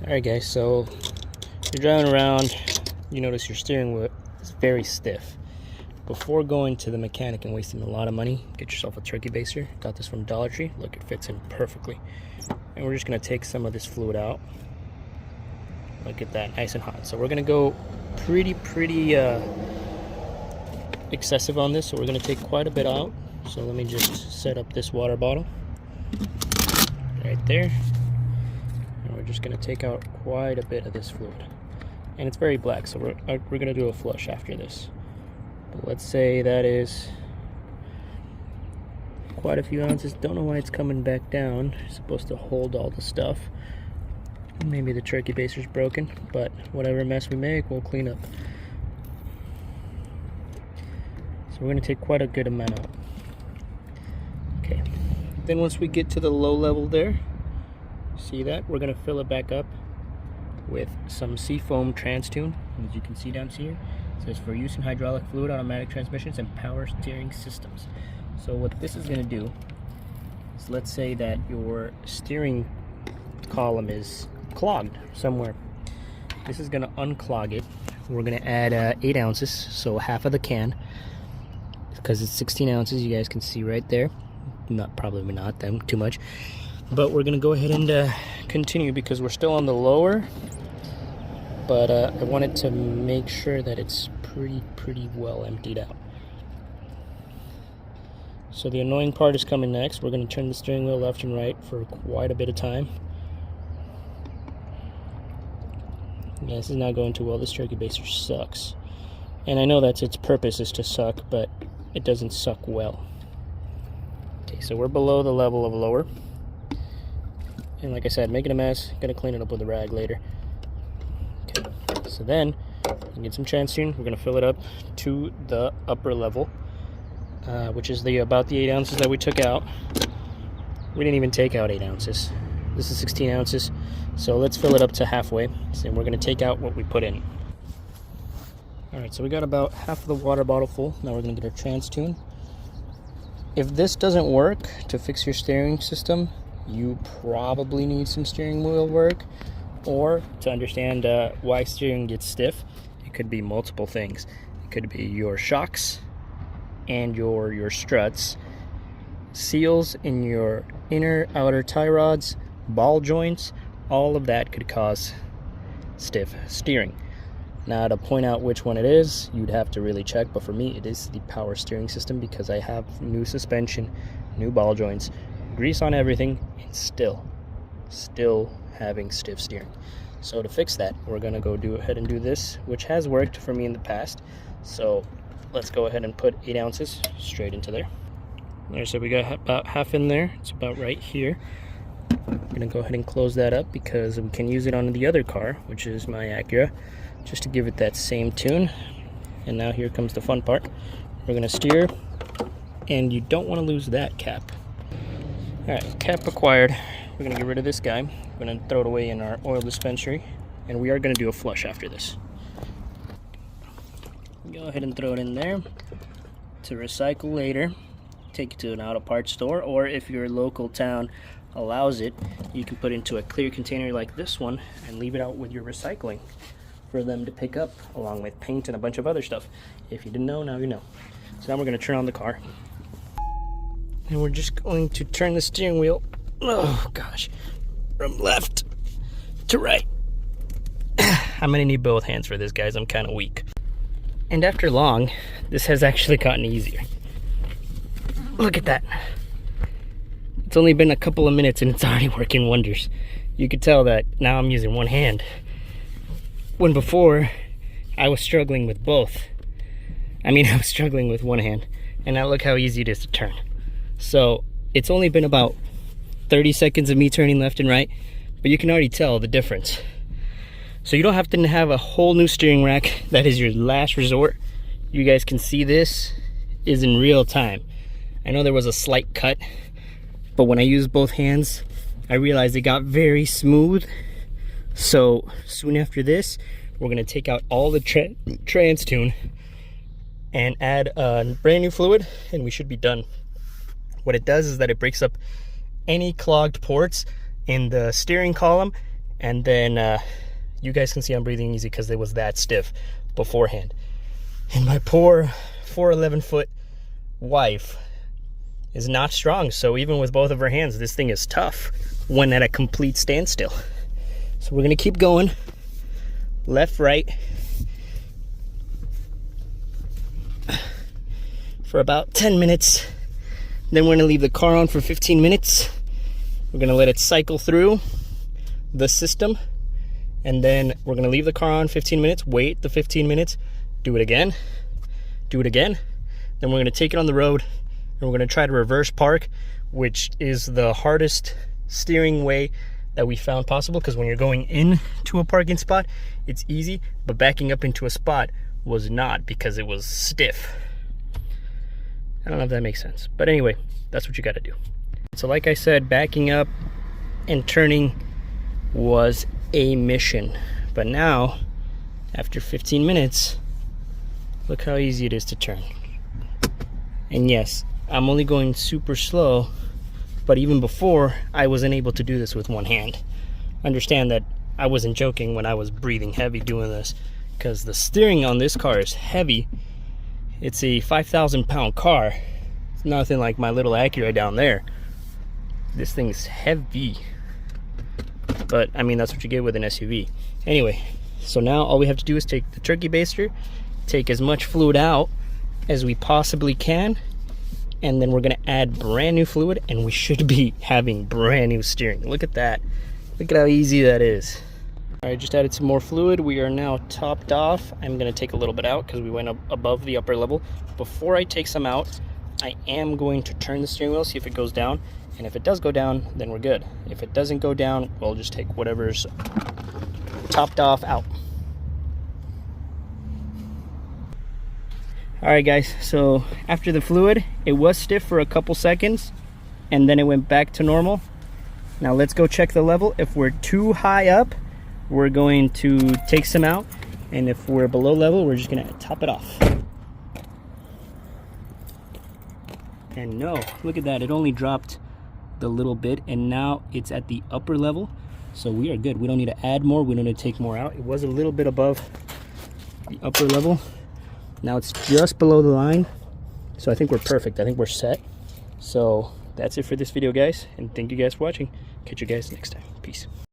Alright guys, so you're driving around, you notice your steering wheel is very stiff. Before going to the mechanic and wasting a lot of money, get yourself a turkey baster. Got this from Dollar Tree. Look, it fits in perfectly. And we're just going to take some of this fluid out. Look at that, nice and hot. So we're going to go pretty excessive on this. So we're going to take quite a bit out. So let me just set up this water bottle right there. And we're just going to take out quite a bit of this fluid. And it's very black, so we're going to do a flush after this. But let's say that is quite a few ounces. Don't know why it's coming back down. It's supposed to hold all the stuff. Maybe the turkey baster's broken, but whatever mess we make, we'll clean up. So we're going to take quite a good amount out. Okay. Then once we get to the low level there, see that? We're going to fill it back up with some Seafoam Trans-Tune. As you can see down here, it says for use in hydraulic fluid, automatic transmissions, and power steering systems. So what this is going to do is, let's say that your steering column is clogged somewhere. This is going to unclog it. We're going to add 8 ounces, so half of the can, because it's 16 ounces. You guys can see right there. Probably not them too much, but we're going to go ahead and continue because we're still on the lower. But I wanted to make sure that it's pretty well emptied out. So the annoying part is coming next. We're going to turn the steering wheel left and right for quite a bit of time. Yeah, this is not going too well. This turkey baster sucks. And I know that's its purpose, is to suck, but it doesn't suck well. Okay, so we're below the level of lower. And like I said, making a mess. Gonna clean it up with a rag later. Okay, so then we get some Trans-Tune. We're gonna fill it up to the upper level, which is about the 8 ounces that we took out. We didn't even take out 8 ounces. This is 16 ounces. So let's fill it up to halfway. So we're gonna take out what we put in. All right, so we got about half of the water bottle full. Now we're gonna get our Trans-Tune. If this doesn't work to fix your steering system, you probably need some steering wheel work, or to understand why steering gets stiff, it could be multiple things. It could be your shocks and your struts, seals in your inner outer tie rods, ball joints. All of that could cause stiff steering. Now, to point out which one it is, you'd have to really check, but for me it is the power steering system, because I have new suspension, new ball joints, grease on everything, and still having stiff steering. So to fix that, we're gonna go ahead and do this, which has worked for me in the past. So let's go ahead and put 8 ounces straight into there. There, so we got about half in there. It's about right here. I'm gonna go ahead and close that up because we can use it on the other car, which is my Acura, just to give it that same tune. And now here comes the fun part. We're gonna steer, and you don't want to lose that cap. All right, cap acquired. We're gonna get rid of this guy. We're gonna throw it away in our oil dispensary, and we are gonna do a flush after this. Go ahead and throw it in there to recycle later. Take it to an auto parts store, or if your local town allows it, you can put it into a clear container like this one and leave it out with your recycling for them to pick up, along with paint and a bunch of other stuff. If you didn't know, now you know. So now we're going to turn on the car, and we're just going to turn the steering wheel, oh gosh, from left to right. I'm going to need both hands for this, guys. I'm kind of weak. And after long, this has actually gotten easier. Look at that. It's only been a couple of minutes and it's already working wonders. You could tell that now I'm using one hand, when before I was struggling with both. I was struggling with one hand, and now look how easy it is to turn. So it's only been about 30 seconds of me turning left and right, but you can already tell the difference. So you don't have to have a whole new steering rack. That is your last resort. You guys can see this is in real time. I know there was a slight cut, but when I used both hands, I realized it got very smooth. So soon after this, we're gonna take out all the Trans-Tune and add a brand new fluid, and we should be done. What it does is that it breaks up any clogged ports in the steering column And then you guys can see I'm breathing easy because it was that stiff beforehand. And my poor 4'11" wife is not strong, so even with both of her hands, this thing is tough when at a complete standstill. So we're gonna keep going, left, right, for about 10 minutes. Then we're gonna leave the car on for 15 minutes. We're gonna let it cycle through the system, and then we're gonna leave the car on 15 minutes, wait the 15 minutes, do it again, do it again. Then we're gonna take it on the road, and we're gonna try to reverse park, which is the hardest steering way that we found possible, because when you're going into a parking spot, it's easy, but backing up into a spot was not, because it was stiff. I don't know if that makes sense, but anyway, that's what you gotta do. So like I said, backing up and turning was a mission, but now, after 15 minutes, look how easy it is to turn. And yes, I'm only going super slow, but even before, I wasn't able to do this with one hand. Understand that I wasn't joking when I was breathing heavy doing this, because the steering on this car is heavy. It's a 5,000-pound car. It's nothing like my little Acura down there. This thing is heavy. But, I mean, that's what you get with an SUV. Anyway, so now all we have to do is take the turkey baster, take as much fluid out as we possibly can, and then we're gonna add brand new fluid, and we should be having brand new steering. Look at that. Look at how easy that is. All right, just added some more fluid. We are now topped off. I'm gonna take a little bit out because we went up above the upper level. Before I take some out, I am going to turn the steering wheel, see if it goes down. And if it does go down, then we're good. If it doesn't go down, we'll just take whatever's topped off out. All right, guys, so after the fluid, it was stiff for a couple seconds, and then it went back to normal. Now let's go check the level. If we're too high up, we're going to take some out, and if we're below level, we're just gonna top it off. And no, look at that, it only dropped the little bit, and now it's at the upper level, so we are good. We don't need to add more, we don't need to take more out. It was a little bit above the upper level. Now it's just below the line, so I think we're perfect. I think we're set. So that's it for this video, guys, and thank you guys for watching. Catch you guys next time. Peace.